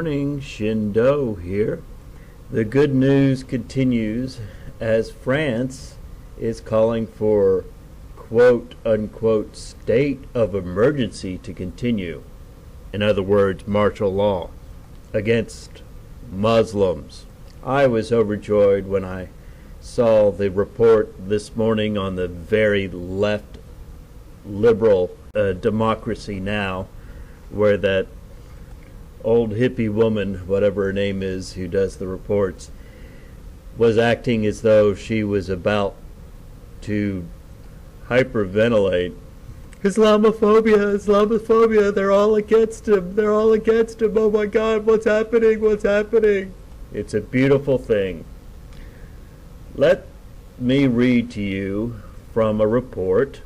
morning, ShinDo here. The good news continues as France is calling for quote-unquote state of emergency to continue. In other words, martial law against Muslims. I was overjoyed when I saw the report this morning on the very left liberal Democracy Now, where that old hippie woman, whatever her name is, who does the reports, was acting as though she was about to hyperventilate. Islamophobia, they're all against him, oh my God, what's happening? It's a beautiful thing. Let me read to you from a report,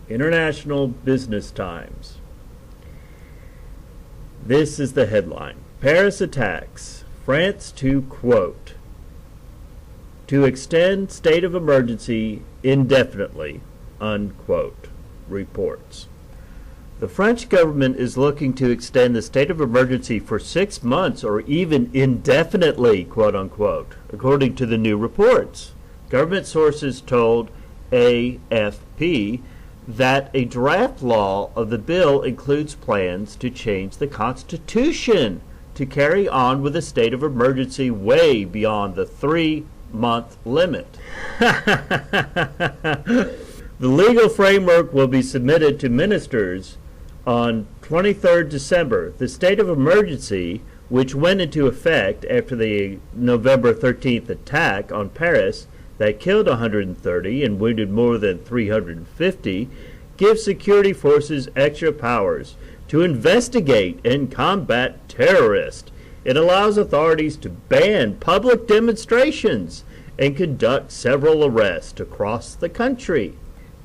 International Business Times. This is the headline. Paris attacks. France to quote, to extend state of emergency indefinitely, unquote, reports. The French government is looking to extend the state of emergency for 6 months or even indefinitely, quote unquote, according to the new reports. Government sources told AFP that a draft law of the bill includes plans to change the Constitution to carry on with a state of emergency way beyond the 3-month limit. The legal framework will be submitted to ministers on 23rd December. The state of emergency, which went into effect after the November 13th attack on Paris that killed 130 and wounded more than 350, gives security forces extra powers to investigate and combat terrorists. It allows authorities to ban public demonstrations and conduct several arrests across the country.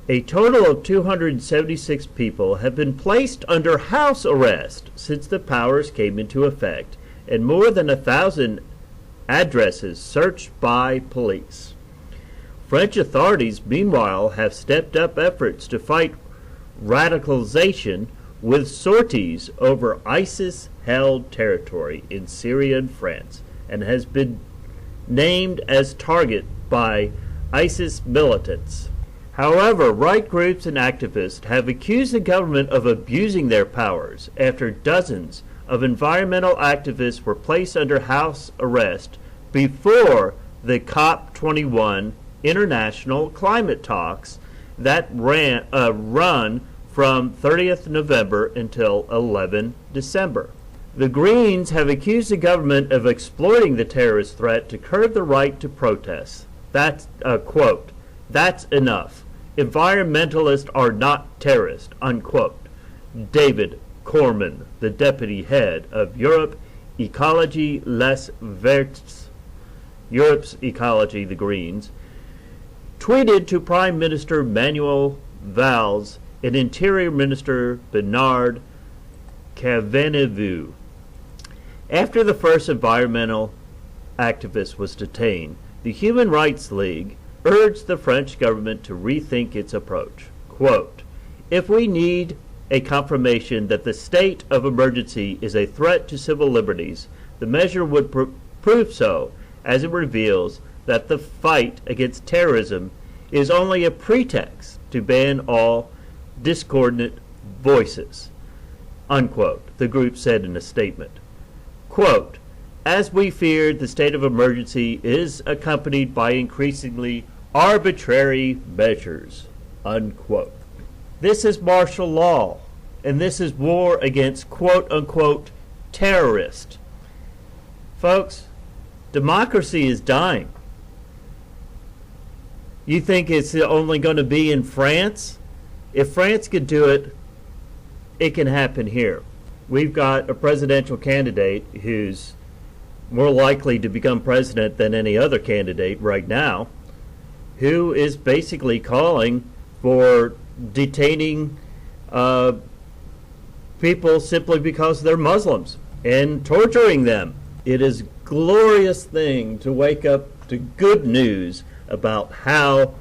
A total of 276 people have been placed under house arrest since the powers came into effect, and more than 1,000 addresses searched by police. French authorities, meanwhile, have stepped up efforts to fight radicalization with sorties over ISIS-held territory in Syria and France, and has been named as target by ISIS militants. However, right groups and activists have accused the government of abusing their powers after dozens of environmental activists were placed under house arrest before the COP21 international climate talks that run from 30th November until 11 December. The Greens have accused the government of exploiting the terrorist threat to curb the right to protest. That's quote, that's enough. Environmentalists are not terrorists, unquote. David Corman, the deputy head of Europe's Ecology Les Verts, Europe's Ecology, the Greens, tweeted to Prime Minister Manuel Valls and Interior Minister Bernard Cazeneuve. After the first environmental activist was detained, the Human Rights League urged the French government to rethink its approach. Quote, if we need a confirmation that the state of emergency is a threat to civil liberties, the measure would prove so, as it reveals that the fight against terrorism is only a pretext to ban all discordant voices, unquote, the group said in a statement. Quote, as we feared, the state of emergency is accompanied by increasingly arbitrary measures, unquote. This is martial law, and this is war against quote-unquote terrorists. Folks, democracy is dying. You think it's only going to be in France? If France could do it, it can happen here. We've got a presidential candidate who's more likely to become president than any other candidate right now, who is basically calling for detaining people simply because they're Muslims and torturing them. It is a glorious thing to wake up to good news about how,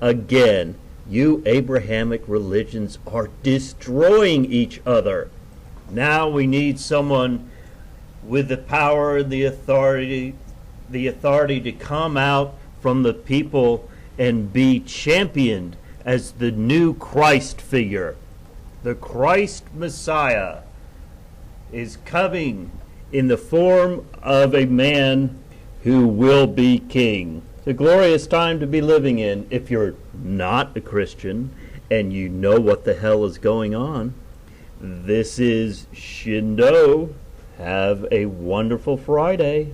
again, you Abrahamic religions are destroying each other. Now we need someone with the power and the authority to come out from the people and be championed as the new Christ figure. The Christ Messiah is coming in the form of a man who will be king. It's a glorious time to be living in if you're not a Christian and you know what the hell is going on. This is ShinDo. Have a wonderful Friday.